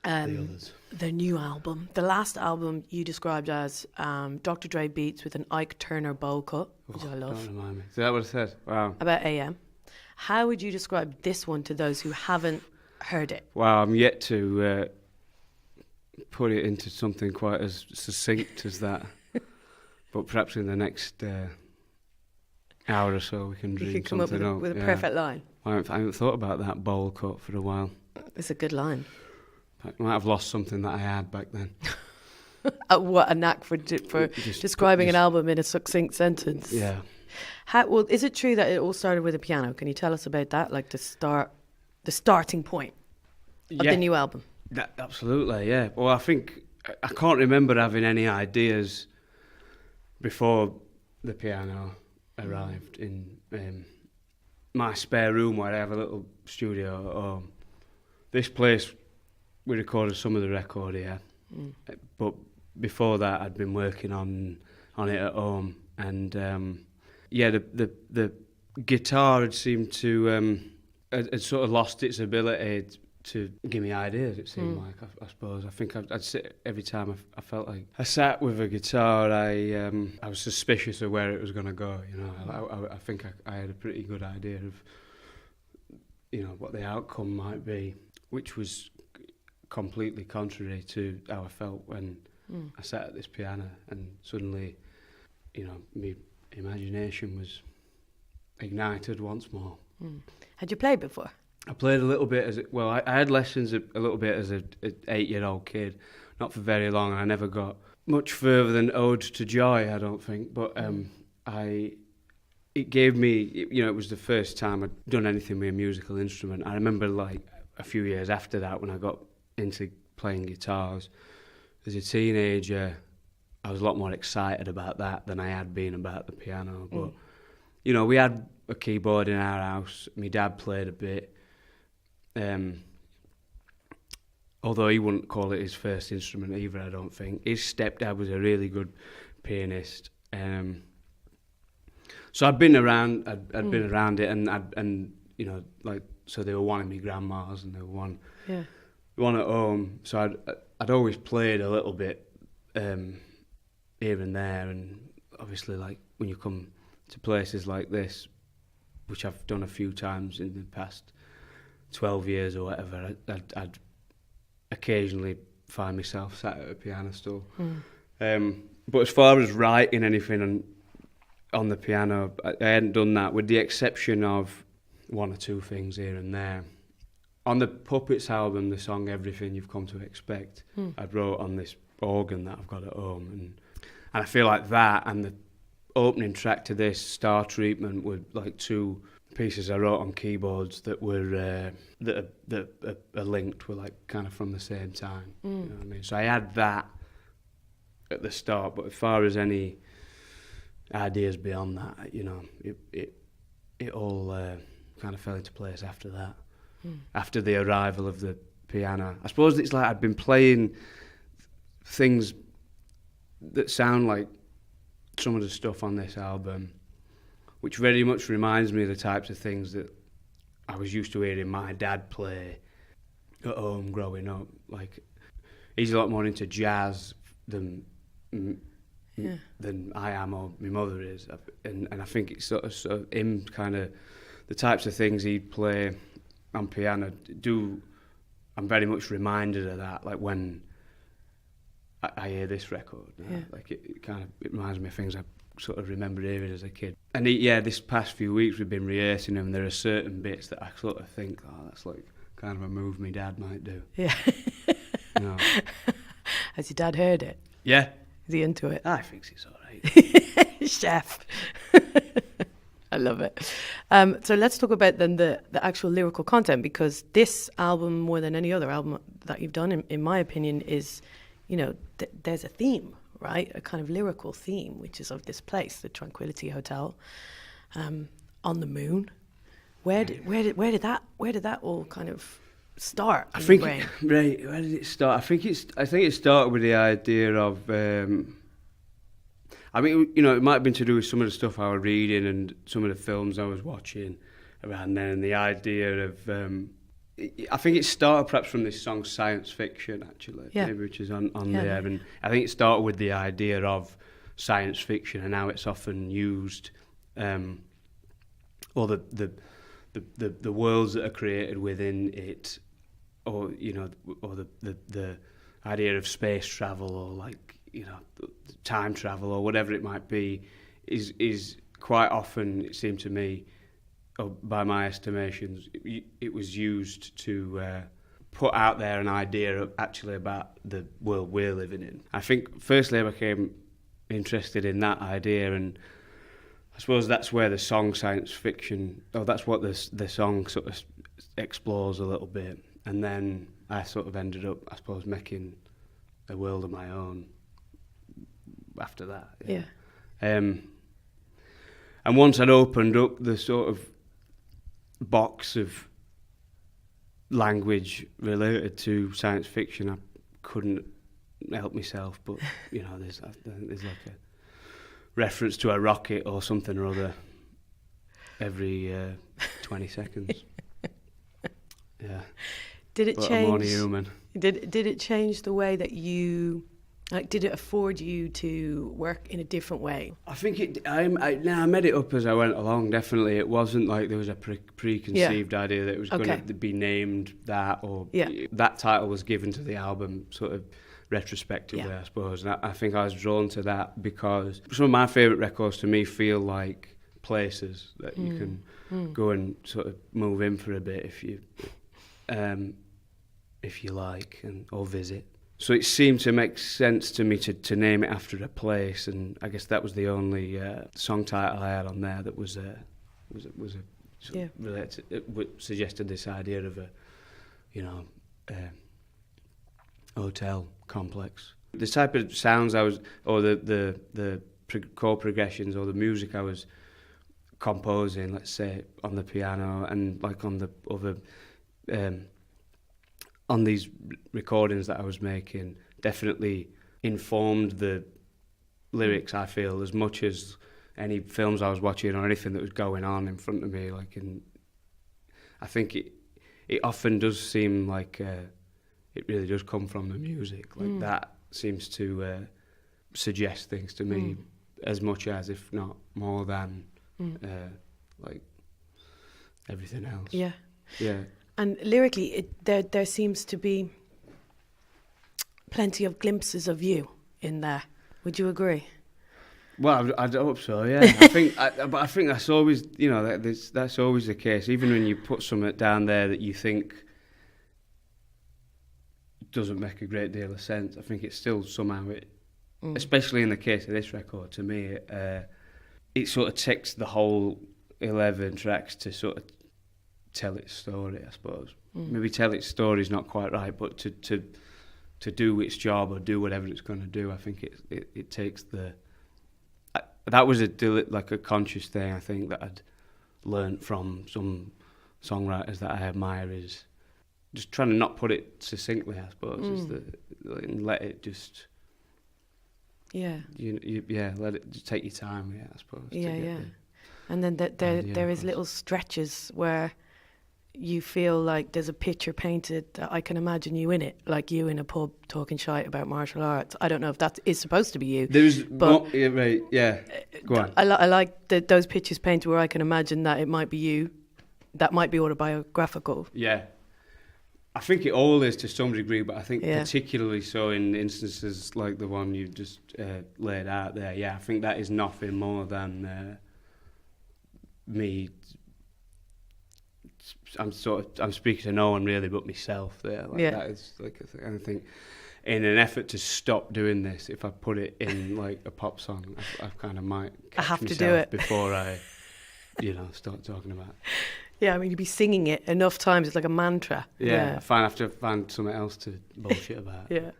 the others. The new album. The last album you described as Dr. Dre beats with an Ike Turner bowl cut, which I love. Don't remind me. Is that what it said? Wow. About AM. How would you describe this one to those who haven't heard it? Wow, I'm yet to put it into something quite as succinct as that. But perhaps in the next hour or so we can dream You could come up with a perfect line. I haven't thought about that bowl cut for a while. It's a good line. I might have lost something that I had back then. What a knack for describing an album in a succinct sentence. Yeah. Well, is it true that it all started with a piano? Can you tell us about that? Like the starting point of the new album? Absolutely, yeah. Well, I think I can't remember having any ideas before the piano arrived in my spare room where I have a little studio at home. This place, we recorded some of the record here, but before that I'd been working on it at home, and the guitar had seemed to had sort of lost its ability to give me ideas. It seemed like I suppose I think I'd sit every time I felt like I sat with a guitar. I was suspicious of where it was going to go. You know, I think I had a pretty good idea of what the outcome might be, which was completely contrary to how I felt when I sat at this piano, and suddenly, my imagination was ignited once more. Had you played before? I played a little bit I had lessons a little bit as an 8-year-old kid, not for very long, and I never got much further than Ode to Joy, I don't think, but it gave me, it was the first time I'd done anything with a musical instrument. I remember like a few years after that when I got into playing guitars. As a teenager, I was a lot more excited about that than I had been about the piano, but we had a keyboard in our house. My dad played a bit. Although he wouldn't call it his first instrument either, I don't think. His stepdad was a really good pianist. So I'd been around. I'd been around it, and so they were one of my grandmas, and they were one at home. So I'd always played a little bit here and there, and obviously, like when you come to places like this, which I've done a few times in the past 12 years or whatever, I'd occasionally find myself sat at a piano stool. But as far as writing anything on the piano, I hadn't done that, with the exception of one or two things here and there. On the Puppets album, the song Everything You've Come to Expect, I wrote on this organ that I've got at home, and I feel like that and the opening track to this, Star Treatment, were like two pieces I wrote on keyboards that were that are linked, were like kind of from the same time. You know what I mean? So I had that at the start, but as far as any ideas beyond that, it all kind of fell into place after that. After the arrival of the piano, I suppose it's like I'd been playing things that sound like some of the stuff on this album, which very much reminds me of the types of things that I was used to hearing my dad play at home growing up. Like, he's a lot more into jazz than I am, or my mother is, and I think it's sort of him, kind of the types of things he'd play on piano. I'm very much reminded of that, like when I hear this record. Like it reminds me of things I sort of remember hearing as a kid. And this past few weeks we've been rehearsing them. There are certain bits that I sort of think, that's like kind of a move my dad might do. Yeah. Has your dad heard it? Yeah. Is he into it? I think he's all right. Chef. I love it. So let's talk about then the actual lyrical content, because this album, more than any other album that you've done, in my opinion, is, there's a theme, right? A kind of lyrical theme, which is of this place, the Tranquility Hotel, on the moon. Where did that all kind of start? I think where did it start? I think it started with the idea of. It might have been to do with some of the stuff I was reading and some of the films I was watching around then, and the idea of I think it started perhaps from this song Science Fiction, actually, maybe, which is on there. And I think it started with the idea of science fiction and how it's often used, or the worlds that are created within it, or or the idea of space travel, or like time travel, or whatever it might be, is quite often, it seemed to me, or by my estimations, it was used to put out there an idea actually about the world we're living in. I think firstly I became interested in that idea, and I suppose that's where the song Science Fiction, or that's what the song sort of explores a little bit. And then I sort of ended up, I suppose, making a world of my own after that. Yeah. And once I'd opened up the sort of box of language related to science fiction, I couldn't help myself, but there's like a reference to a rocket or something or other every 20 seconds. Yeah. Did it but change? I'm only human. Did it change the way that you, like, did it afford you to work in a different way? I think I made it up as I went along, definitely. It wasn't like there was a preconceived idea that it was going to be named that, or that title was given to the album sort of retrospectively, I suppose. And I think I was drawn to that because some of my favourite records to me feel like places that you can go and sort of move in for a bit if you like, or visit. So it seemed to make sense to me to name it after a place, and I guess that was the only song title I had on there that was related. It suggested this idea of a hotel complex. The type of sounds I was, or the chord progressions, or the music I was composing, let's say on the piano and like on the other. On these recordings that I was making, definitely informed the lyrics, I feel, as much as any films I was watching or anything that was going on in front of me. I think it often does seem like it really does come from the music. That seems to suggest things to me as much as, if not more than, like everything else. Yeah. Yeah. And lyrically, there seems to be plenty of glimpses of you in there. Would you agree? Well, I hope so. Yeah, I think that's always, that's always the case. Even when you put something down there that you think doesn't make a great deal of sense, I think it's still somehow especially in the case of this record, to me, it sort of takes the whole 11 tracks to sort of tell its story, I suppose. Maybe tell its story is not quite right, but to do its job or do whatever it's going to do, I think it takes the. That was a conscious thing, I think, that I'd learnt from some songwriters that I admire, is just trying to not put it succinctly, I suppose, and let it just. Yeah. Let it just take your time. Yeah, I suppose. Yeah. And then there is little stretches where you feel like there's a picture painted that I can imagine you in it, like you in a pub talking shite about martial arts. I don't know if that is supposed to be you. But right, yeah. Go on. I like those pictures painted where I can imagine that it might be you. That might be autobiographical. Yeah. I think it all is to some degree, but I think particularly so in instances like the one you just laid out there. Yeah, I think that is nothing more than me. I'm speaking to no one really but myself there. That is like a thing. And I think in an effort to stop doing this, if I put it in like a pop song, I kind of might catch I have myself to do it before I, start talking about it. Yeah, I mean, you'd be singing it enough times, it's like a mantra. Yeah. I have to find something else to bullshit about. Yeah.